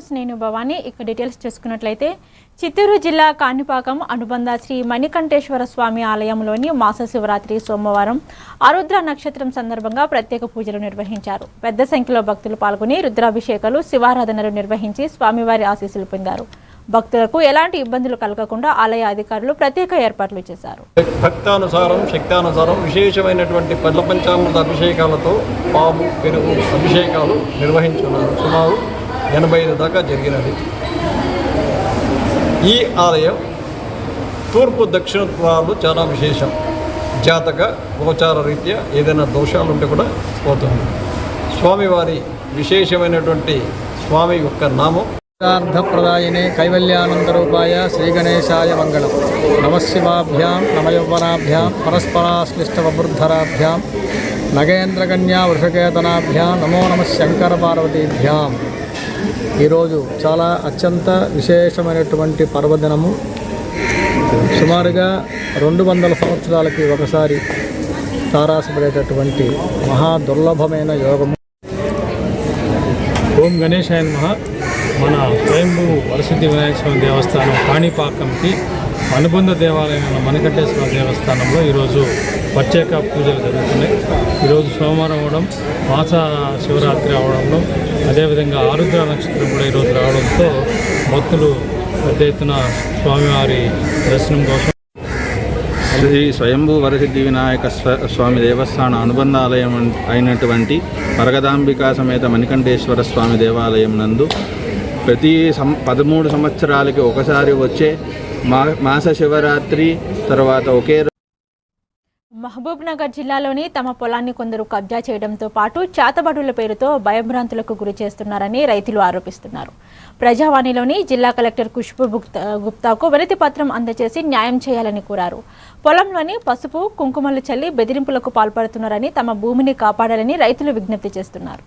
News నేను భవాని. ఇక details చూసుకున్నట్లయితే చిత్తూరు జిల్లా కాణిపాకం అనుబంధ శ్రీ మణికంఠేశ్వర స్వామి ఆలయంలోని మాస శివరాత్రి సోమవారం ఆరుద్ర నక్షత్రం సందర్భంగా ప్రత్యేక పూజలు నిర్వహించారు. పెద్ద సంఖ్యలో భక్తులు పాల్గొని రుద్రాభిషేకాలు శివారాధనలు నిర్వహించి స్వామివారి ఆశీస్సులు పొందారు. భక్తులకు ఎలాంటి ఇబ్బందులు కలగకుండా ఆలయ అధికారులు ప్రత్యేక ఏర్పాట్లు చేశారు. భక్తానుసారం శక్తానుసారం విశేషమైనటువంటి పల్ల పంచామృత అభిషేకాలతో పాము పెరుగు అభిషేకాలు నిర్వహించున్నారు. సుమారు 85 దాకా జరిగినది. ఈ ఆలయం తూర్పు దక్షిణ ద్వారాలు చాలా విశేషం. జాతక గోచార రీత్యా ఏదైనా దోషాలు ఉంటే కూడా పోతుంది. స్వామివారి విశేషమైనటువంటి స్వామి యొక్క నామం అర్థప్రదాయనే కైవల్యానందరూపాయ శ్రీ గణేశాయ మంగళం. నమశివాభ్యాం నమయౌవనాభ్యాం పరస్పరాశ్లిష్టవబుద్ధరాభ్యాం నగేంద్రకన్యా వృషకేతనాభ్యాం నమో నమః శంకర పార్వతీభ్యాం. ఈరోజు చాలా అత్యంత విశేషమైనటువంటి పర్వదినము. సుమారుగా 200 సంవత్సరాలకి ఒకసారి తారాసపడేటటువంటి మహా దుర్లభమైన యోగము. ఓం గణేశాయ నమః. మన స్వయంభూ వరసిద్ధి వినాయక స్వామి దేవస్థానం కాణిపాకంకి అనుబంధ దేవాలయమైన మణికంఠేశ్వర దేవస్థానంలో ఈరోజు ప్రత్యేక పూజలు జరుగుతున్నాయి. ఈరోజు సోమవారం అవడం, మాస శివరాత్రి అవడంలో, అదేవిధంగా ఆరుద్ర నక్షత్రం కూడా ఈరోజు రావడంతో భక్తులు పెద్ద ఎత్తున స్వామివారి దర్శనం కోసం శ్రీ స్వయంభూ వరసిద్ధి వినాయక స్వామి దేవస్థాన అనుబంధ ఆలయం అయినటువంటి వరగదాంబికా సమేత మణికంఠేశ్వర స్వామి దేవాలయం నందు ప్రతి 13 సంవత్సరాలకి ఒకసారి వచ్చే మాస శివరాత్రి తర్వాత ఒకే. మహబూబ్ నగర్ జిల్లాలోని తమ పొలాన్ని కొందరు కబ్జా చేయడంతో పాటు చేతబడుల పేరుతో భయభ్రాంతులకు గురి చేస్తున్నారని రైతులు ఆరోపిస్తున్నారు. ప్రజావాణిలోని జిల్లా కలెక్టర్ ఖుష్బూ గుప్తాకు వినతి పత్రం అందజేసి న్యాయం చేయాలని కోరారు. పొలంలోని పసుపు కుంకుమలు చల్లి బెదిరింపులకు పాల్పడుతున్నారని, తమ భూమిని కాపాడాలని రైతులు విజ్ఞప్తి చేస్తున్నారు.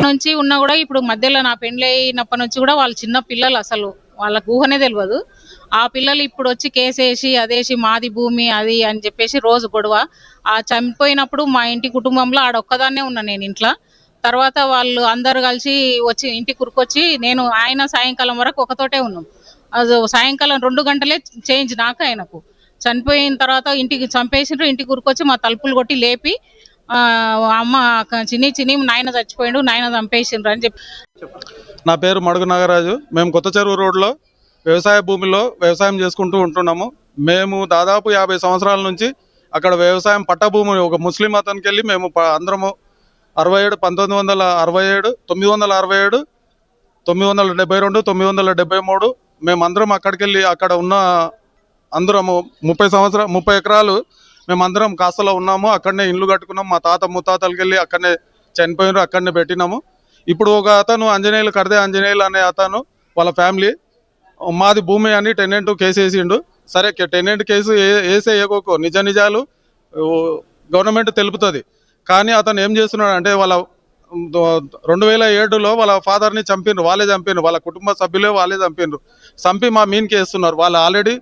నుంచి ఉన్నా కూడా ఇప్పుడు మధ్యలో నా పెండ్లైనప్పటి నుంచి కూడా వాళ్ళు చిన్న పిల్లలు, అసలు వాళ్ళకు ఊహనే తెలియదు. ఆ పిల్లలు ఇప్పుడు వచ్చి కేసేసి అదేసి మాది భూమి అది అని చెప్పేసి రోజు గొడవ. ఆ చనిపోయినప్పుడు మా ఇంటి కుటుంబంలో ఆడొక్కదాన్నే ఉన్నా నేను ఇంట్లో. తర్వాత వాళ్ళు అందరు కలిసి వచ్చి ఇంటి కురుకొచ్చి నేను ఆయన సాయంకాలం వరకు ఒకతోటే ఉన్నాం. అది సాయంకాలం 2 గంటలే చేంజ్ నాకు ఆయనకు. చనిపోయిన తర్వాత ఇంటికి చంపేసిండ్రు. ఇంటికి కురుకొచ్చి మా తలుపులు కొట్టి లేపి అమ్మ చిన్ని నాయన చచ్చిపోయిండు, నాయన చంపేసిండ్రు అని చెప్పి. నా పేరు మడుగు నాగరాజు. మేము కొత్త చెరువు రోడ్లో వ్యవసాయ భూమిలో వ్యవసాయం చేసుకుంటూ ఉంటున్నాము. మేము దాదాపు 50 సంవత్సరాల నుంచి అక్కడ వ్యవసాయం పట్టభూమి ఒక ముస్లిం అతనికి వెళ్ళి మేము అందరము 67, 1967, 967, 972, 973 మేమందరం అక్కడికి వెళ్ళి అక్కడ ఉన్న అందరము 30 ఎకరాలు మేమందరం కాస్తలో ఉన్నాము. అక్కడనే ఇండ్లు కట్టుకున్నాం. మా తాత ముత్తాతలకి వెళ్ళి అక్కడనే చనిపోయినారు, అక్కడనే పెట్టినాము. ఇప్పుడు ఒక అతను ఆంజనేయులు కడితే ఆంజనేయులు అనే అతను వాళ్ళ ఫ్యామిలీ మాది భూమి అని టెనెంట్ కేసు వేసిండు. సరే, టెనెంట్ కేసు వేసేయకోకో నిజాలు గవర్నమెంట్ తెలుపుతుంది. కానీ అతను ఏం చేస్తున్నాడు అంటే వాళ్ళ 2007లో వాళ్ళ ఫాదర్ని చంపినారు, వాళ్ళే చంపినారు, వాళ్ళ కుటుంబ సభ్యులే వాళ్ళే చంపి మా మీన్కి వేస్తున్నారు. వాళ్ళు ఆల్రెడీ.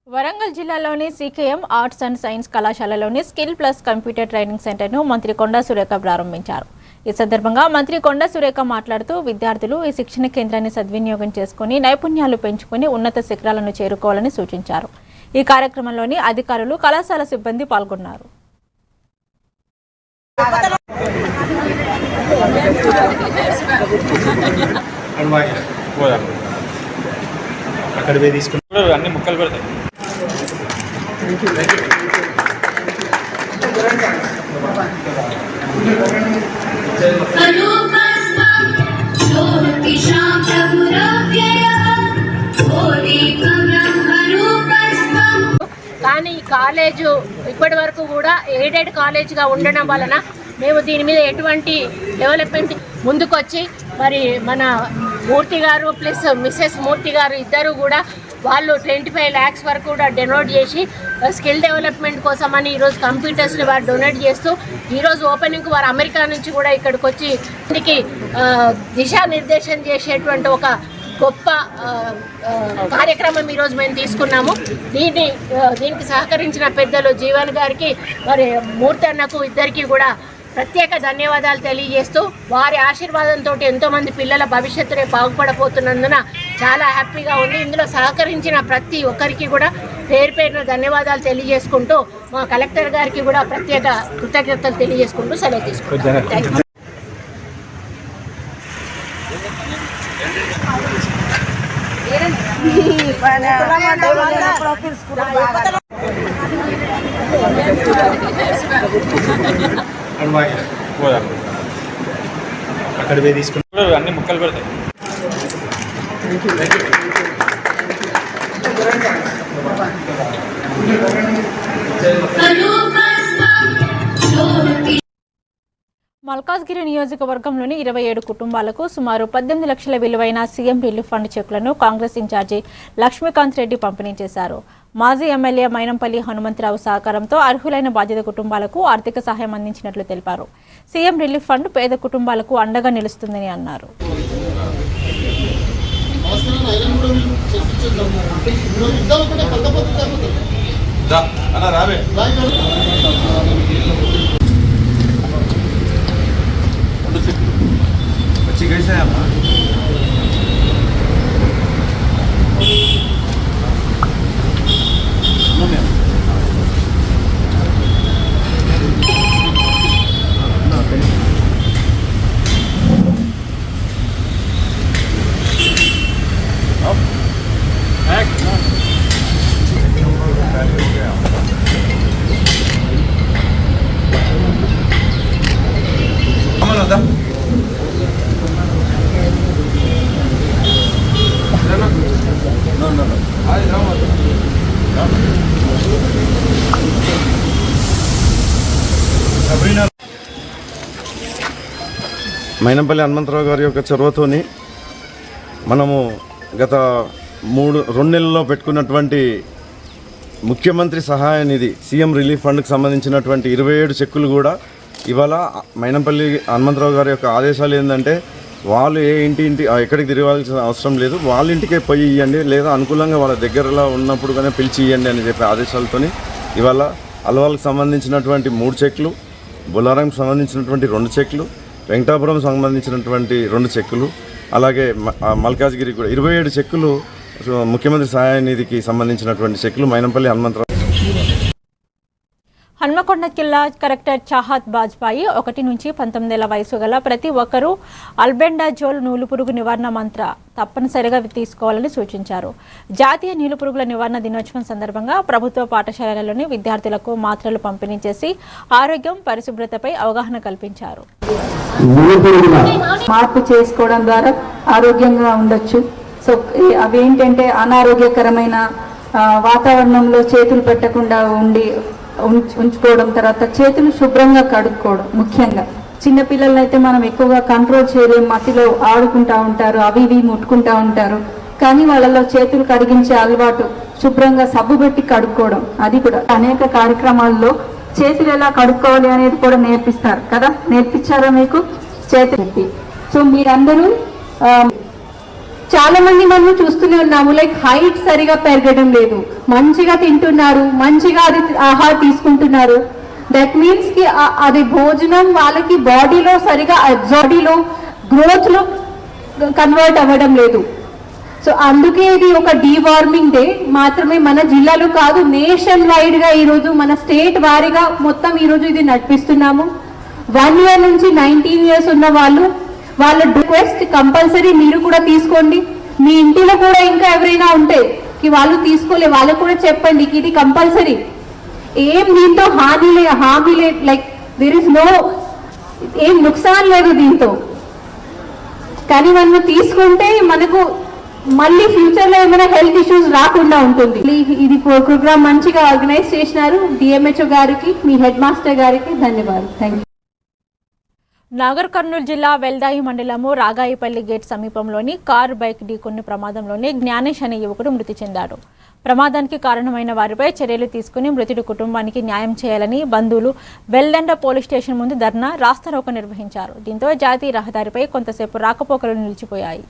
వరంగల్ జిల్లాలోని సికేఎం ఆర్ట్స్ అండ్ సైన్స్ కళాశాలలోని స్కిల్ ప్లస్ కంప్యూటర్ ట్రైనింగ్ సెంటర్ను మంత్రి కొండా సురేఖ ప్రారంభించారు. ఈ సందర్భంగా మంత్రి కొండా సురేఖ మాట్లాడుతూ విద్యార్థులు ఈ శిక్షణ కేంద్రాన్ని సద్వినియోగం చేసుకుని నైపుణ్యాలు పెంచుకుని ఉన్నత శిఖరాలను చేరుకోవాలని సూచించారు. ఈ కార్యక్రమంలోని అధికారులు, కళాశాల సిబ్బంది పాల్గొన్నారు. అన్ని ముక్కలు పెడతాయి. కానీ ఈ కాలేజు ఇప్పటి వరకు కూడా ఎయిడెడ్ కాలేజ్గా ఉండడం వలన మేము దీని మీద ఎటువంటి డెవలప్మెంట్ ముందుకొచ్చి మరి మన మూర్తి గారు ప్లస్ మిస్సెస్ మూర్తి గారు ఇద్దరు కూడా వాళ్ళు 25 lakhs వరకు కూడా డొనేట్ చేసి స్కిల్ డెవలప్మెంట్ కోసమని ఈరోజు కంప్యూటర్స్ని వారు డొనేట్ చేస్తూ ఈరోజు ఓపెనింగ్కి వారు అమెరికా నుంచి కూడా ఇక్కడికి వచ్చి ఇంటికి దిశానిర్దేశం చేసేటువంటి ఒక గొప్ప కార్యక్రమం ఈరోజు మేము తీసుకున్నాము. దీనికి సహకరించిన పెద్దలు జీవన్ గారికి మరి మూర్తి అన్నకు ఇద్దరికి కూడా ప్రత్యేక ధన్యవాదాలు తెలియజేస్తూ వారి ఆశీర్వాదంతో ఎంతోమంది పిల్లల భవిష్యత్తునే బాగుపడబోతున్నందున చాలా హ్యాపీగా ఉంది. ఇందులో సహకరించిన ప్రతి ఒక్కరికి కూడా పేరు పేరున ధన్యవాదాలు తెలియజేసుకుంటూ మా కలెక్టర్ గారికి కూడా ప్రత్యేక కృతజ్ఞతలు తెలియజేసుకుంటూ సెలవు తీసుకుంటాం. అక్కడ పోయి తీసుకుంటారు అన్ని ముక్కలు పెడతాయి. మల్కాజ్గిరి నియోజకవర్గంలోని 27 కుటుంబాలకు సుమారు 18 లక్షల విలువైన సీఎం రిలీఫ్ ఫండ్ చెక్కులను కాంగ్రెస్ ఇన్ఛార్జి లక్ష్మీకాంత్ రెడ్డి పంపిణీ చేశారు. మాజీ ఎమ్మెల్యే మైనంపల్లి హనుమంతరావు సహకారంతో అర్హులైన బాధిత కుటుంబాలకు ఆర్థిక సహాయం అందించినట్లు తెలిపారు. సీఎం రిలీఫ్ ఫండ్ పేద కుటుంబాలకు అండగా నిలుస్తుందని అన్నారు. మైనంపల్లి హనుమంతరావు గారి యొక్క చొరవతోని మనము గత 2 నెలల్లో పెట్టుకున్నటువంటి ముఖ్యమంత్రి సహాయ నిధి సీఎం రిలీఫ్ ఫండ్కి సంబంధించినటువంటి 27 చెక్కులు కూడా ఇవాళ మైనంపల్లి హనుమంతరావు గారి యొక్క ఆదేశాలు ఏంటంటే వాళ్ళు ఎక్కడికి తిరగాల్సిన అవసరం లేదు, వాళ్ళ ఇంటికే పోయి ఇవ్వండి, లేదా అనుకూలంగా వాళ్ళ దగ్గరలో ఉన్నప్పుడు కానీ పిలిచి ఇవ్వండి అని చెప్పే ఆదేశాలతోని ఇవాళ అల్వాల్కి సంబంధించినటువంటి 3 చెక్లు, బొల్లారంకి సంబంధించినటువంటి 2 చెక్లు, వెంకటాపురం సంబంధించినటువంటి 2 చెక్కులు, అలాగే మల్కాజ్గిరి కూడా 27 చెక్కులు ముఖ్యమంత్రి సహాయ నిధికి సంబంధించినటువంటి చెక్కులు మైనంపల్లి హనుమంతరావు. హన్మకొండ జిల్లా కలెక్టర్ చాహత్ బాజ్పాయి 1 నుంచి 19 ఏళ్ల వయసు గల ప్రతి ఒక్కరూ అల్బెండాజోల్ నూలుపురుగు నివారణ మంత్ర తప్పనిసరిగా తీసుకోవాలని సూచించారు. జాతీయ నూలుపురుగుల నివారణ దినోత్సవం సందర్భంగా ప్రభుత్వ పాఠశాలలోని విద్యార్థులకు మాత్రలు పంపిణీ చేసి ఆరోగ్యం పరిశుభ్రతపై అవగాహన కల్పించారు. మార్పు చేసుకోవడం ద్వారా ఆరోగ్యంగా ఉండొచ్చు. సో అవేంటంటే అనారోగ్యకరమైన వాతావరణంలో చేతులు పెట్టకుండా ఉంచుకోవడం, తర్వాత చేతులు శుభ్రంగా కడుక్కోవడం. ముఖ్యంగా చిన్నపిల్లలను అయితే మనం ఎక్కువగా కంట్రోల్ చేయలేము, మట్టిలో ఆడుకుంటూ ఉంటారు, అవి ఇవి ముట్టుకుంటూ ఉంటారు. కానీ వాళ్ళలో చేతులు కడిగించే అలవాటు, శుభ్రంగా సబ్బు పెట్టి కడుక్కోవడం, అది కూడా అనేక కార్యక్రమాల్లో చేతులు ఎలా కడుక్కోవాలి అనేది కూడా నేర్పిస్తారు కదా. నేర్పించారా మీకు చేతులు పెట్టి? సో మీరందరూ చాలా మంది మనం చూస్తూనే ఉన్నాము, లైక్ హైట్ సరిగా పెరగడం లేదు, మంచిగా తింటున్నారు, మంచిగా అది ఆహారం తీసుకుంటున్నారు. దట్ మీన్స్ కి అది భోజనం వాళ్ళకి బాడీలో సరిగా బాడీలో గ్రోత్ లో కన్వర్ట్ అవ్వడం లేదు. సో అందుకే ఇది ఒక డీవార్మింగ్ డే మాత్రమే మన జిల్లాలో కాదు, నేషన్ వైడ్ గా ఈరోజు మన స్టేట్ వారీగా మొత్తం ఈరోజు ఇది నడిపిస్తున్నాము. 1 year నుంచి 19 years ఉన్న వాళ్ళ రిక్వెస్ట్ కంపల్సరీ మీరు కూడా తీసుకోండి. మీ ఇంటిలో కూడా ఇంకా ఎవరైనా ఉంటే వాళ్ళు తీసుకోలే, వాళ్ళకు కూడా చెప్పండి ఇది కంపల్సరీ. ఏం దీంతో హామీ లేదు, లైక్ దేర్ ఇస్ నో ఏం నుక్సాన్ లేదు దీంతో. కానీ మనం తీసుకుంటే మనకు మళ్ళీ ఫ్యూచర్ లో ఏమైనా హెల్త్ ఇష్యూస్ రాకుండా ఉంటుంది. ఇది ప్రోగ్రామ్ మంచిగా ఆర్గనైజ్ చేసినారు. డిఎంహెచ్ఓ గారికి, మీ హెడ్ మాస్టర్ గారికి ధన్యవాదాలు. Thank you. నాగర్ కర్నూలు జిల్లా వెల్దాయి మండలము రాగాయిపల్లి గేట్ సమీపంలోని కారు బైక్ ఢీకొన్న ప్రమాదంలోనే జ్ఞానేష్ అనే యువకుడు మృతి చెందాడు. ప్రమాదానికి కారణమైన వారిపై చర్యలు తీసుకుని మృతుడి కుటుంబానికి న్యాయం చేయాలని బంధువులు వెల్దండ పోలీస్ స్టేషన్ ముందు ధర్నా రాస్తారోకో నిర్వహించారు. దీంతో జాతీయ రహదారిపై కొంతసేపు రాకపోకలు నిలిచిపోయాయి.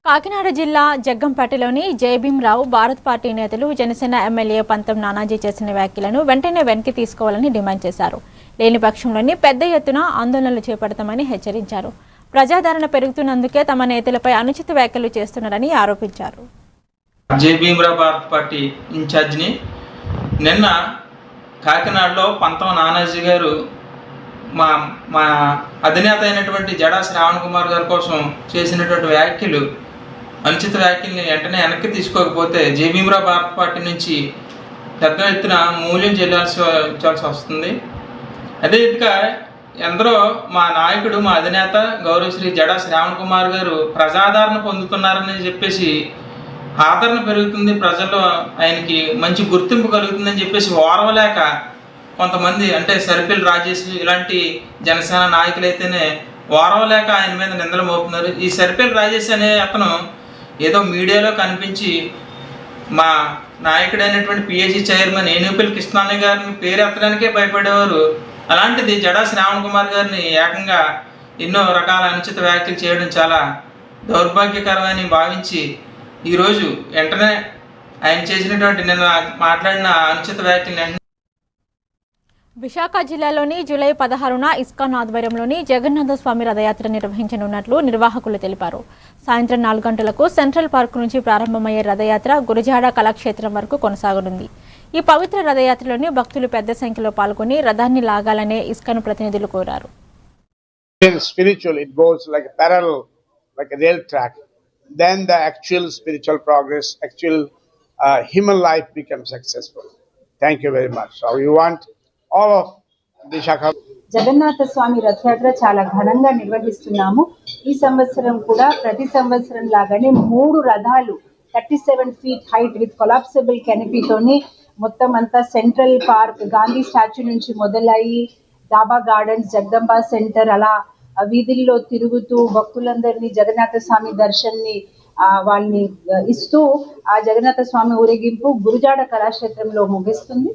కాకినాడ జిల్లా జగ్గంపేటలోని జయభీంరావు భారత్ పార్టీ నేతలు జనసేన ఎమ్మెల్యే పంతం నానాజీ చేసిన వ్యాఖ్యలను వెంటనే వెనక్కి తీసుకోవాలని డిమాండ్ చేశారు. లేని పక్షంలోని పెద్ద ఎత్తున ఆందోళనలు చేపడతామని హెచ్చరించారు. ప్రజాదరణ పెరుగుతున్నందుకే తమ నేతలపై అనుచిత వ్యాఖ్యలు చేస్తున్నారని ఆరోపించారు. జయభీంరావు భారత్ పార్టీ ఇన్ఛార్జిని నిన్న కాకినాడలో పంతం నానాజీ గారు మా అధినేత అయినటువంటి జడా శ్రావణ్ కుమార్ గారి కోసం చేసినటువంటి వ్యాఖ్యలు అనుచిత వ్యాఖ్యల్ని వెంటనే వెనక్కి తీసుకోకపోతే జయభీంరావు భారత్ పార్టీ నుంచి పెద్ద ఎత్తున మూల్యం చెల్లించాల్సి వస్తుంది. అదే ఇంకా ఎందరో మా నాయకుడు మా అధినేత గౌరవశ్రీ జడా శ్రావణ్ కుమార్ గారు ప్రజాదరణ పొందుతున్నారని చెప్పేసి ఆదరణ పెరుగుతుంది, ప్రజల్లో ఆయనకి మంచి గుర్తింపు కలుగుతుందని చెప్పేసి ఓర్వలేక కొంతమంది అంటే సరిపిల్లి రాజేష్ ఇలాంటి జనసేన నాయకులైతేనే ఓర్వలేక ఆయన మీద నిందలు మోపుతున్నారు. ఈ సరిపిల్లి రాజేష్ అనే అతను ఏదో మీడియాలో కనిపించి మా నాయకుడైనటువంటి పిఏసీ చైర్మన్ ఏనుగుపల్లి కృష్ణారావు గారిని పేరు ఎత్తడానికే భయపడేవారు. అలాంటిది జడా శ్రావణ్ కుమార్ గారిని ఏకంగా ఎన్నో రకాల అనుచిత వ్యాఖ్యలు చేయడం చాలా దౌర్భాగ్యకరమని భావించి ఈరోజు వెంటనే ఆయన చేసినటువంటి నిన్న మాట్లాడిన అనుచిత వ్యాఖ్యలు విశాఖ జిల్లాలోని జూలై 16న ఇస్కాన్ ఆధ్వర్యంలోని జగన్నాథ స్వామి రథయాత్ర నిర్వహించనున్నట్లు నిర్వాహకులు తెలిపారు. సాయంత్రం 4 గంటలకు సెంట్రల్ పార్క్ నుంచి ప్రారంభమయ్యే రథయాత్ర గురజాడ కళాక్షేత్రం వరకు కొనసాగనుంది. ఈ పవిత్ర రథయాత్రలోని భక్తులు పెద్ద సంఖ్యలో పాల్గొని రథాన్ని లాగాలనే ఇస్కాన్ ప్రతినిధులు కోరారు. Spiritual, it goes like a parallel, like a rail track. Then the actual spiritual progress, actual human life becomes successful. Thank you very much. So you want all of Vishakha. Jagannath స్వామి రథయాత్ర చాలా ఘనంగా నిర్వహిస్తున్నాము. ఈ సంవత్సరం కూడా ప్రతి సంవత్సరం లాగానే 3 రథాలు 37 feet హైట్ విత్ కొలాప్సిబుల్ కెనపీతోని మొత్తం అంతా సెంట్రల్ పార్క్ గాంధీ స్టాచ్యూ నుంచి మొదలయ్యి డాబా గార్డెన్స్ జగదంబ సెంటర్ అలా వీధుల్లో తిరుగుతూ భక్తులందరినీ జగన్నాథ స్వామి దర్శన్ని వాళ్ళని ఇస్తూ ఆ జగన్నాథ స్వామి ఊరేగింపు గురుజాడ కళాక్షేత్రంలో ముగిస్తుంది.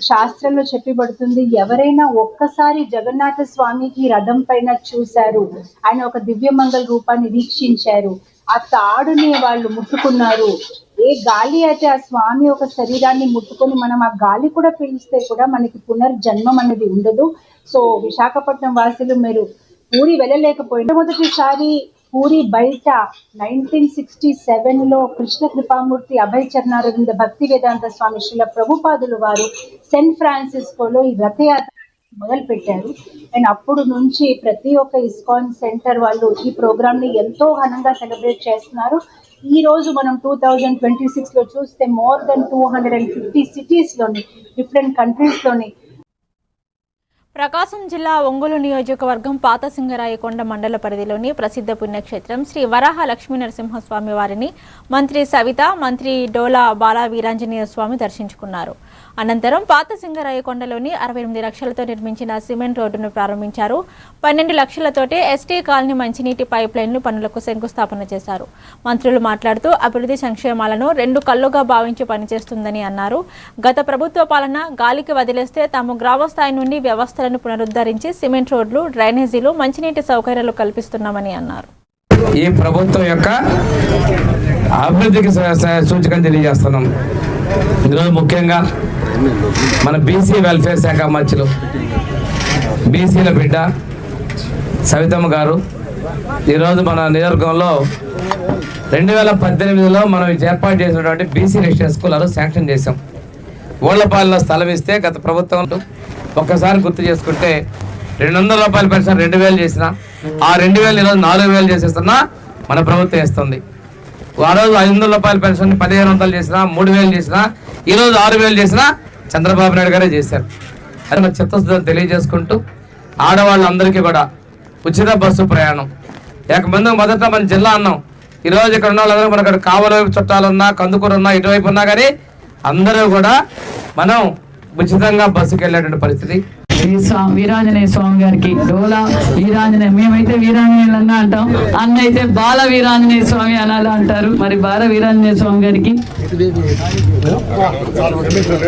శాస్త్రంలో చెప్పబడుతుంది, ఎవరైనా ఒక్కసారి జగన్నాథ స్వామికి రథం పైన చూశారు, ఆయన ఒక దివ్యమంగళ రూపాన్ని వీక్షించారు, ఆ తాడుని వాళ్ళు ముట్టుకున్నారు, ఏ గాలి అయితే ఆ స్వామి ఒక శరీరాన్ని ముట్టుకొని మనం ఆ గాలి కూడా పీలిస్తే కూడా మనకి పునర్జన్మం అనేది ఉండదు. సో విశాఖపట్నం వాసులు మీరు పూరి వెళ్ళలేకపోయిన మొదటిసారి పూరి బయట 1967లో కృష్ణ కృపామూర్తి అభయ చరణారవింద భక్తి వేదాంత స్వామి శ్రీల ప్రభుపాదులు వారు సెయింట్ ఫ్రాన్సిస్కోలో ఈ రథయాత్ర మొదలు పెట్టారు. అండ్ అప్పుడు నుంచి ప్రతి ఒక్క ఇస్కాన్ సెంటర్ వాళ్ళు ఈ ప్రోగ్రామ్ ని ఎంతో ఘనంగా సెలబ్రేట్ చేస్తున్నారు. ఈ రోజు మనం 2026లో చూస్తే మోర్ దెన్ 250 సిటీస్ లోని డిఫరెంట్ కంట్రీస్ లోని. ప్రకాశం జిల్లా ఒంగోలు నియోజకవర్గం పాత సింగరాయకొండ మండల పరిధిలోని ప్రసిద్ధ పుణ్యక్షేత్రం శ్రీ వరాహ లక్ష్మీ నరసింహస్వామి వారిని మంత్రి సవిత, మంత్రి డోలా బాల వీరాంజనేయ స్వామి దర్శించుకున్నారు. అనంతరం పాత సింగరాయకొండలోని 68 లక్షలతో నిర్మించిన సిమెంట్ రోడ్డును ప్రారంభించారు. 12 లక్షలతోటే ఎస్టీ కాలనీ మంచినీటి పైప్ లైన్లు పనులకు శంకుస్థాపన చేశారు. మంత్రులు మాట్లాడుతూ అభివృద్ధి సంక్షేమాలను 2 కళ్ళుగా భావించి పనిచేస్తుందని అన్నారు. గత ప్రభుత్వ పాలన గాలికి వదిలేస్తే తాము గ్రామస్థాయి నుండి వ్యవస్థలను పునరుద్ధరించి సిమెంట్ రోడ్లు, డ్రైనేజీలు, మంచినీటి సౌకర్యాలు కల్పిస్తున్నామని అన్నారు. ఈ ప్రభుత్వం యొక్క అభివృద్ధికి సూచకం తెలియజేస్తున్నాం. ఈరోజు ముఖ్యంగా మన బీసీ వెల్ఫేర్ శాఖ మంత్రులు బీసీల బిడ్డ సవితమ్మ గారు ఈరోజు మన నియోజకవర్గంలో 2018లో మనం ఏర్పాటు చేసినటువంటి బీసీ రెసిడెన్షియల్ స్కూల్ శాంక్షన్ చేశాం. ఓళ్లపాలెంలో స్థలం ఇస్తే గత ప్రభుత్వం ఒక్కసారి గుర్తు చేసుకుంటే 200 రూపాయల పెన్షన్ 2000 చేసిన ఆ 2000 ఈరోజు 4000 చేసేస్తున్నా మన ప్రభుత్వం ఇస్తుంది. ఆ రోజు 500 రూపాయల పెన్షన్ 1500 చేసినా 3000 చేసినా ఈరోజు 6000 చేసినా చంద్రబాబు నాయుడు గారే చేశారు. అది మన చిత్తశుద్ధిని తెలియజేసుకుంటూ ఆడవాళ్ళందరికీ కూడా ఉచిత బస్సు ప్రయాణం మొదట మన జిల్లా అన్నాం. ఈరోజు ఇక్కడ ఉన్న వాళ్ళందరూ మన ఇక్కడ కావల వైపు చుట్టాలున్నా కందుకూరు ఉన్నా ఇటువైపు ఉన్నా కానీ అందరూ కూడా మనం ఉచితంగా బస్సుకి వెళ్ళేటువంటి పరిస్థితి. వీరాంజనేయ స్వామి గారికి డోలా వీరాంజనేయ, మేమైతే వీరాంజనేయులు అన్న అంటాం, అన్న అయితే బాల వీరాంజనేయ స్వామి అనాలి అంటారు. మరి బాల వీరాంజనేయ స్వామి గారికి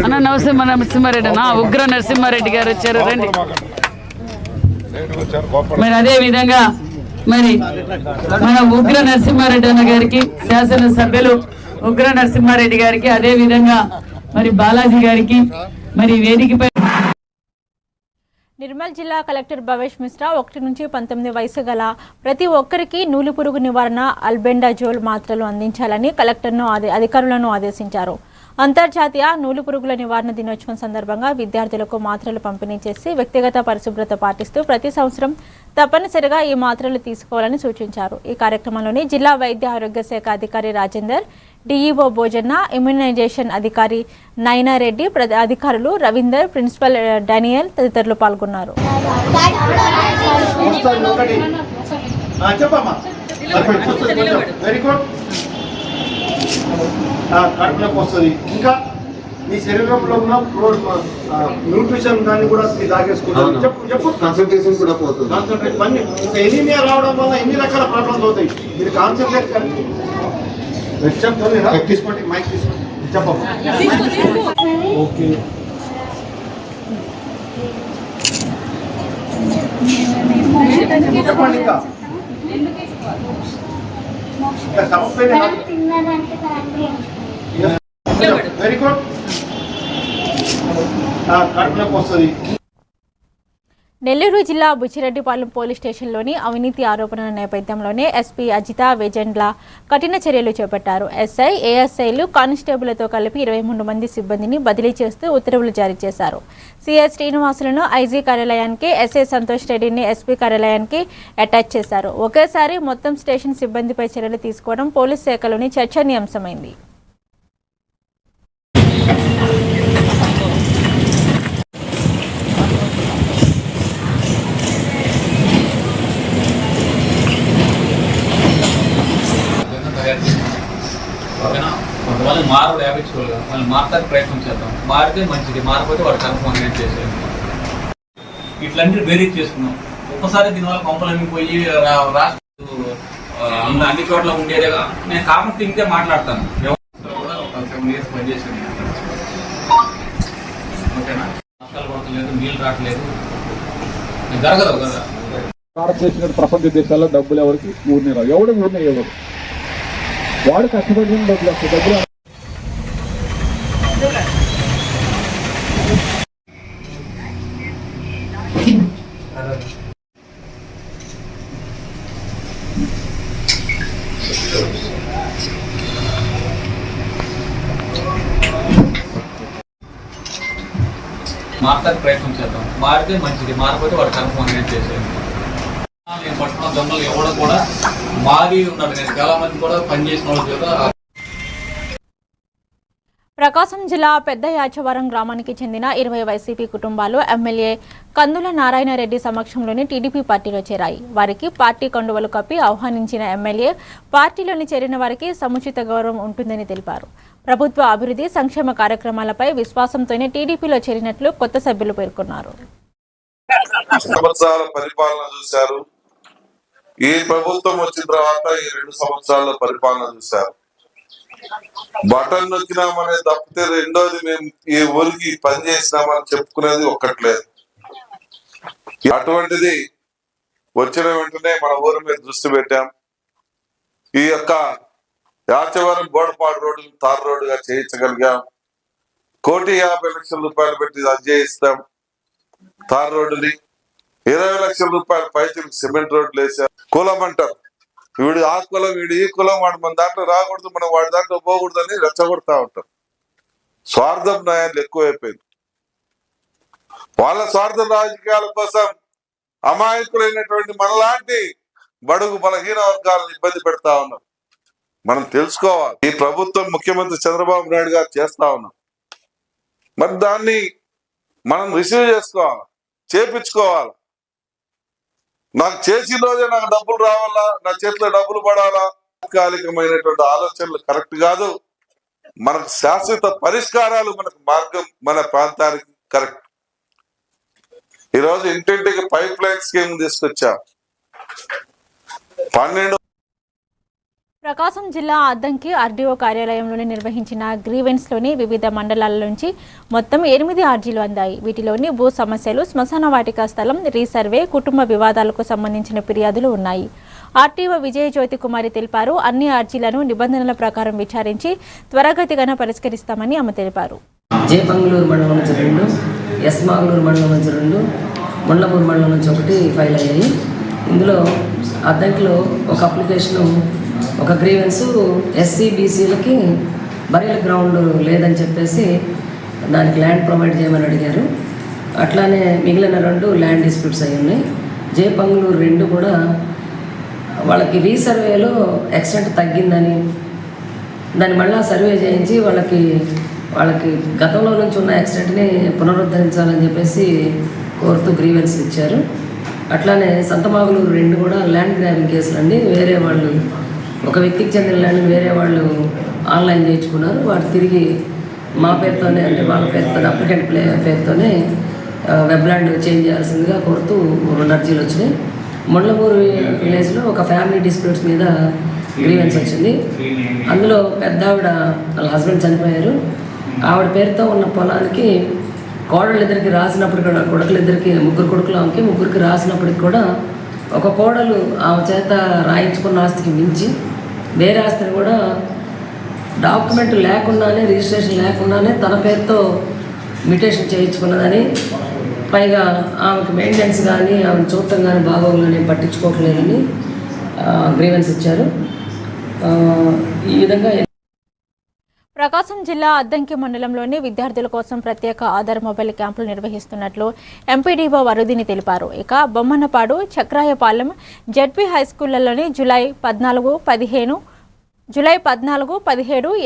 అన్న నమస్తే. మన నరసింహారెడ్డి అన్న ఉగ్ర నరసింహారెడ్డి గారు వచ్చారు, రండి. మరి అదే విధంగా మరి మన ఉగ్ర నరసింహారెడ్డి అన్న గారికి, శాసనసభ్యులు ఉగ్ర నరసింహారెడ్డి గారికి, అదే విధంగా మరి బాలాజీ గారికి మరి వేదికపై నిర్మల్ జిల్లా కలెక్టర్ భవేష్ మిశ్రా 1 నుంచి 19 వయసు గల ప్రతి ఒక్కరికి నూలుపురుగు నివారణ అల్బెండాజోల్ మాత్రలు అందించాలని కలెక్టర్ను అధికారులను ఆదేశించారు. అంతర్జాతీయ నూలుపురుగుల నివారణ దినోత్సవం సందర్భంగా విద్యార్థులకు మాత్రలు పంపిణీ చేసి వ్యక్తిగత పరిశుభ్రత పాటిస్తూ ప్రతి సంవత్సరం తప్పనిసరిగా ఈ మాత్రలు తీసుకోవాలని సూచించారు. ఈ కార్యక్రమంలోని జిల్లా వైద్య ఆరోగ్య శాఖ అధికారి రాజేందర్, డిఈఓ భోజన్న, ఇమ్యునైజేషన్ అధికారి నైనారెడ్డి, అధికారులు రవీందర్, ప్రిన్సిపల్ డానియల్ తదితరులు పాల్గొన్నారు. కడుపులోకి వస్తుంది. ఇంకా నీ శరీరంలో ఉన్న న్యూట్రిషన్ దాన్ని కూడా తాగేసుకుంటారు. చెప్పు కాన్సన్ట్రేషన్ కూడా పోతుంది. కాన్సన్ట్రేషన్ పని ఎనీమియా రావడం వల్ల ఎన్ని రకాల ప్రాబ్లమ్స్ అవుతాయి. మీరు కాన్సన్ట్రేట్ చెప్తాను. తీసుకోండి, మైక్ తీసుకోండి, చెప్పమ్మా. ఓకే, చెప్పండి. ఇంకా వెరీ గుడ్. కడుపులోకి వస్తుంది. నెల్లూరు జిల్లా బుచ్చిరెడ్డిపాలెం పోలీస్ స్టేషన్లోని అవినీతి ఆరోపణల నేపథ్యంలోనే ఎస్పీ అజిత వేజెండ్ల కఠిన చర్యలు చేపట్టారు. ఎస్ఐ, ఏఎస్ఐలు, కానిస్టేబుల్తో కలిపి 23 మంది సిబ్బందిని బదిలీ చేస్తూ ఉత్తర్వులు జారీ చేశారు. సిఐ శ్రీనివాసులను ఐజీ కార్యాలయానికి, ఎస్ఐ సంతోష్ రెడ్డిని ఎస్పీ కార్యాలయానికి అటాచ్ చేశారు. ఒకేసారి మొత్తం స్టేషన్ సిబ్బందిపై చర్యలు తీసుకోవడం పోలీస్ శాఖలోని చర్చనీయాంశమైంది. వాళ్ళు మారు హ్యాబిట్స్ఫుల్గా వాళ్ళు మారడానికి ప్రయత్నం చేద్దాం. మారితే మంచిది, మారిపోతే వాడు కన్ఫర్మ్ చేసేది. ఇట్లాంటివి వేరీ చేసుకున్నాం. ఒక్కసారి దీనివల్ల కొంపలన్నీ పోయి రాష్ట్ర అన్ని చోట్ల ఉండేదిగా నేను కాబట్టి ఇంకే మాట్లాడతాను. కూడా ఒక 7 years పనిచేసింది. ఓకేనా, వర్షాలు పడతలేదు, నీళ్ళు రావట్లేదు, జరగదు కదా. భారతదేశం ప్రపంచ దేశాల్లో డబ్బులు ఎవరికి ఊరిని రావు. ఎవడు ఊరిని ఎవరు వాడు కష్టపడిన డబ్బులు మారడానికి ప్రయత్నం చేద్దాం. మారితే మంచిది, మారిపోతే వాడు కన్ఫర్మ్ చేసేది. నేను పట్టుకున్న దొంగలు ఎవడో కూడా మారి ఉన్నారు. నేను చాలా మంది కూడా పనిచేసిన వాళ్ళ చేత. ప్రకాశం జిల్లా పెద్ద యాచవరం గ్రామానికి చెందిన 20 వైసీపీ కుటుంబాలు ఎమ్మెల్యే కందుల నారాయణరెడ్డి సమక్షంలోని టీడీపీ పార్టీలో చేరాయి. వారికి పార్టీ కండువలు కప్పి ఆహ్వానించిన ఎమ్మెల్యే పార్టీలోని చేరిన వారికి సముచిత గౌరవం ఉంటుందని తెలిపారు. ప్రభుత్వ అభివృద్ధి సంక్షేమ కార్యక్రమాలపై విశ్వాసంతోనే టీడీపీలో చేరినట్లు కొత్త సభ్యులు పేర్కొన్నారు. పరిపాలన చూశారు. ఈ ప్రభుత్వం వచ్చిన తర్వాత ఈ 2 సంవత్సరాల పరిపాలన చూశారు. బటన్ నొక్కినామనే తప్పితే రెండోది మేము ఈ ఊరికి పని చేసినామని చెప్పుకునేది ఒక్కట్లేదు. అటువంటిది వచ్చిన వెంటనే మన ఊరి మీద దృష్టి పెట్టాం. ఈ యొక్క యాచవరం బోడపాడు రోడ్డు తార్ రోడ్డుగా చేయించగలిగాం. 1,50,00,000 పెట్టి అది చేయిస్తాం. తార్ రోడ్డుని 20 లక్షల రూపాయలు పైచలకు సిమెంట్ రోడ్లు వేసాం. కులం అంటారు, వీడు ఆ కులం వీడు ఈ కులం, వాడు మన దాంట్లో రాకూడదు మనం వాడి దాంట్లో పోకూడదు అని రెచ్చగొడతా ఉంటారు. స్వార్థం న్యాయాలు ఎక్కువైపోయింది. వాళ్ళ స్వార్థ రాజకీయాల కోసం అమాయకులైనటువంటి మనలాంటి బడుగు బలహీన వర్గాలను ఇబ్బంది పెడతా ఉన్నారు. మనం తెలుసుకోవాలి, ఈ ప్రభుత్వం ముఖ్యమంత్రి చంద్రబాబు నాయుడు గారు చేస్తా ఉన్నారు. మరి దాన్ని మనం రిసీవ్ చేసుకోవాలి, చేపించుకోవాలి. నాకు చేసిన రోజే నాకు డబ్బులు రావాలా, నా చేతిలో డబ్బులు పడాలా, తాత్కాలికమైనటువంటి ఆలోచనలు కరెక్ట్ కాదు. మనకు శాశ్వత పరిష్కారాలు, మనకు మార్గం మన ప్రాంతానికి కరెక్ట్. ఈరోజు ఇంటింటికి పైప్ లైన్ స్కీమ్ తీసుకొచ్చా. 12 ప్రకాశం జిల్లా అద్దంకి ఆర్డీఓ కార్యాలయంలోని నిర్వహించిన గ్రీవెన్స్లోని వివిధ మండలాల నుంచి మొత్తం 8 అర్జీలు అందాయి. వీటిలోని భూ సమస్యలు, శ్మశాన వాటిక స్థలం, రీసర్వే, కుటుంబ వివాదాలకు సంబంధించిన ఫిర్యాదులు ఉన్నాయి. ఆర్టీఓ విజయ జ్యోతి కుమారి తెలిపారు. అన్ని అర్జీలను నిబంధనల ప్రకారం విచారించి త్వరగతిగానే పరిష్కరిస్తామని ఆమె తెలిపారు. జే మంగళూరు మండలం నుంచి 2, ఎస్ మంగళూరు మండలం నుంచి 2, ముండ్లపూర్ మండలం నుంచి 1 ఫైల్ అయ్యాయి. ఇందులో అద్దంకిలో ఒక అప్లికేషను, ఒక గ్రీవెన్స్ ఎస్సీ బీసీలకి బరియల్ గ్రౌండ్ లేదని చెప్పేసి దానికి ల్యాండ్ ప్రొవైడ్ చేయమని అడిగారు. అట్లానే మిగిలిన 2 ల్యాండ్ డిస్ప్యూట్స్ అయి ఉన్నాయి. జే పంగులూరు 2 కూడా వాళ్ళకి రీసర్వేలో ఎక్స్టెంట్ తగ్గిందని, దాన్ని మళ్ళీ సర్వే చేయించి వాళ్ళకి గతంలో నుంచి ఉన్న ఎక్స్టెంట్ని పునరుద్ధరించాలని చెప్పేసి కోరుతూ గ్రీవెన్స్ ఇచ్చారు. అట్లానే సంతమాగులూరు 2 కూడా ల్యాండ్ గ్రాబింగ్ కేసులు అండి. వేరే వాళ్ళు, ఒక వ్యక్తికి చెందిన ల్యాండ్ వేరే వాళ్ళు ఆన్లైన్ చేయించుకున్నారు. వాటి తిరిగి మా పేరుతోనే, అంటే వాళ్ళ పేరుతో, అప్లికెంట్ పేరుతోనే వెబ్ ల్యాండ్ చేంజ్ చేయాల్సిందిగా కోరుతూ 2 అర్జీలు వచ్చినాయి. ముండ్లమూరు విలేజ్లో ఒక ఫ్యామిలీ డిస్ప్యూట్స్ మీద గ్రీవెన్స్ వచ్చింది. అందులో పెద్ద ఆవిడ, వాళ్ళ హస్బెండ్ చనిపోయారు. ఆవిడ పేరుతో ఉన్న పొలానికి కోడళ్ళిద్దరికి రాసినప్పుడు కూడా, కొడుకులిద్దరికి, 3 కొడుకులు ఆమెకి, 3కి రాసినప్పటికి కూడా ఒక కోడలు ఆమె చేత రాయించుకున్న ఆస్తికి మించి వేరే ఆస్తిని కూడా డాక్యుమెంట్ లేకుండానే, రిజిస్ట్రేషన్ లేకుండానే తన పేరుతో మ్యూటేషన్ చేయించుకున్నదని, పైగా ఆమెకు మెయింటెనెన్స్ కానీ ఆమెను చూడటం కానీ బాగోగులని పట్టించుకోవట్లేదని గ్రీవెన్స్ ఇచ్చారు. ఈ విధంగా ప్రకాశం జిల్లా అద్దంకి మండలంలోని విద్యార్థుల కోసం ప్రత్యేక ఆధార్ మొబైల్ క్యాంపులు నిర్వహిస్తున్నట్లు ఎంపీడీఓ వరుదిని తెలిపారు. ఇక బొమ్మన్నపాడు, చక్రాయపాలెం జెడ్పీ హైస్కూళ్లలోని జూలై 14, 17,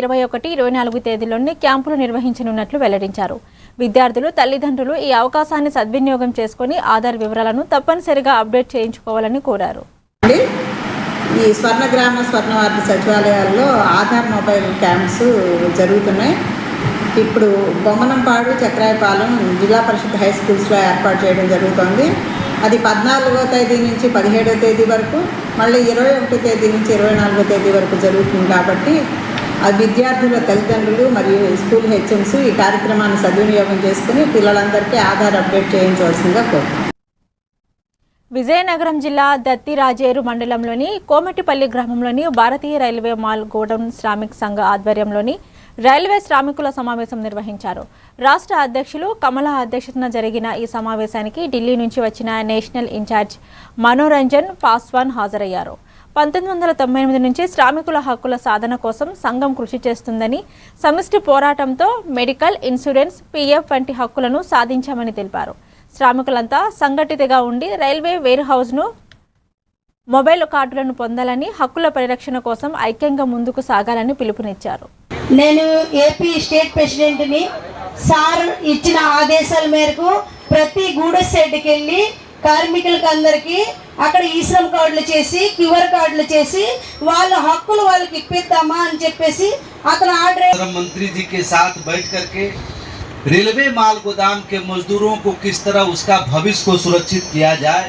21, 24 తేదీల్లోని క్యాంపులు నిర్వహించనున్నట్లు వెల్లడించారు. విద్యార్థులు, తల్లిదండ్రులు ఈ అవకాశాన్ని సద్వినియోగం చేసుకుని ఆధార్ వివరాలను తప్పనిసరిగా అప్డేట్ చేయించుకోవాలని కోరారు. ఈ స్వర్ణగ్రామ, స్వర్ణవార్త సచివాలయాల్లో ఆధార్ మొబైల్ క్యాంప్స్ జరుగుతున్నాయి. ఇప్పుడు బొమ్మనంపాడు, చక్రాయపాలెం జిల్లా పరిషత్ హై స్కూల్స్లో ఏర్పాటు చేయడం జరుగుతుంది. అది 14వ తేదీ నుంచి 17వ తేదీ వరకు, మళ్ళీ 21వ తేదీ నుంచి 24వ తేదీ వరకు జరుగుతుంది. కాబట్టి ఆ విద్యార్థుల తల్లిదండ్రులు మరియు స్కూల్ హెచ్ఎంస్ ఈ కార్యక్రమాన్ని సద్వినియోగం చేసుకుని పిల్లలందరికీ ఆధార్ అప్డేట్ చేయించవలసిందిగా కోరుతున్నాను. విజయనగరం జిల్లా దత్తిరాజేరు మండలంలోని కోమటిపల్లి గ్రామంలోని భారతీయ రైల్వే మాల్ గోడౌన్ శ్రామిక్ సంఘ ఆధ్వర్యంలోని రైల్వే శ్రామికుల సమావేశం నిర్వహించారు. రాష్ట్ర అధ్యక్షులు కమల అధ్యక్షతన జరిగిన ఈ సమావేశానికి ఢిల్లీ నుంచి వచ్చిన నేషనల్ ఇన్ఛార్జ్ మనోరంజన్ పాస్వాన్ హాజరయ్యారు. 1998 నుంచి శ్రామికుల హక్కుల సాధన కోసం సంఘం కృషి చేస్తుందని, సమిష్టి పోరాటంతో మెడికల్, ఇన్సూరెన్స్, పీఎఫ్ వంటి హక్కులను సాధించామని తెలిపారు. శ్రామికులంతా సంఘటితగా ఉండి రైల్వే వేర్ హౌస్ను, మొబైల్ కార్డులను పొందాలని, హక్కుల పరిరక్షణ కోసం ఐక్యంగా ముందుకు సాగాలని పిలుపునిచ్చారు. నేను ఏపీ స్టేట్ ప్రెసిడెంట్ని. సార్ ఇచ్చిన ఆదేశాల మేరకు ప్రతి గూడెస్ షెడ్కి వెళ్ళి కార్మికులకు అందరికీ అక్కడ ఈశ్రమ్ కార్డులు చేసి, క్యూఆర్ కార్డులు చేసి వాళ్ళ హక్కులు వాళ్ళకి ఇప్పిద్దామా అని చెప్పేసి అతను ఆర్డర్. मंत्री जी के साथ बैठ करके रेलवे माल गोदाम के मजदूरों को किस तरह उसका भविष्य को सुरक्षित किया जाए।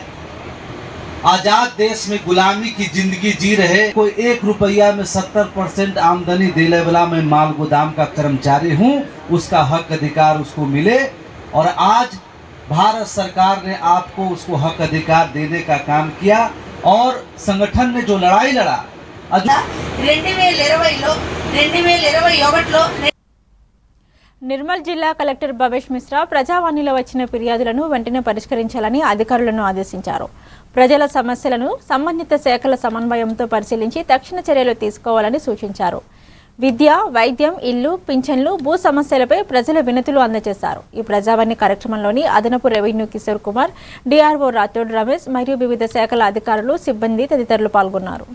आजाद देश में गुलामी की जिंदगी जी रहे, कोई 1 रुपया में 70% आमदनी देने वाला मैं माल गोदाम का कर्मचारी हूँ, उसका हक अधिकार उसको मिले। और आज भारत सरकार ने आपको उसको हक अधिकार देने का काम किया और संगठन ने जो लड़ाई लड़ा 2020లో 2021లో నిర్మల్ జిల్లా కలెక్టర్ భవేష్ మిశ్రా ప్రజావాణిలో వచ్చిన ఫిర్యాదులను వెంటనే పరిష్కరించాలని అధికారులను ఆదేశించారు. ప్రజల సమస్యలను సంబంధిత శాఖల సమన్వయంతో పరిశీలించి తక్షణ చర్యలు తీసుకోవాలని సూచించారు. విద్య, వైద్యం, ఇల్లు, పింఛన్లు, భూ సమస్యలపై ప్రజల వినతులు అందజేశారు. ఈ ప్రజావాణి కార్యక్రమంలోని అదనపు రెవెన్యూ కిషోర్ కుమార్, డిఆర్ఓ రాథోడ్ రమేష్ మరియు వివిధ శాఖల అధికారులు, సిబ్బంది తదితరులు పాల్గొన్నారు.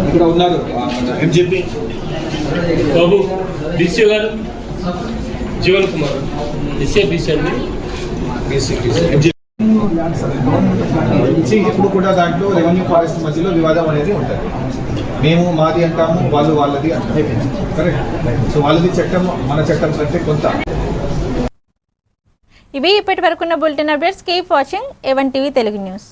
ఇక్కడ ఉన్నారు ఎంజీపీ బాబు, డిసి గారు, జీవన్ కుమార్, డిసి అండి. ఎప్పుడు కూడా దాంట్లో రెవెన్యూ ఫారెస్ట్ మధ్యలో వివాదం అనేది ఉంటుంది. మేము మాది అంటాము, వాళ్ళు వాళ్ళది అంటే కరెక్ట్. సో వాళ్ళది చట్టం మన చట్టం కంటే కొంత. ఇవి ఇప్పటి వరకున్న bulletin updates. Keep watching A1 TV Telugu news.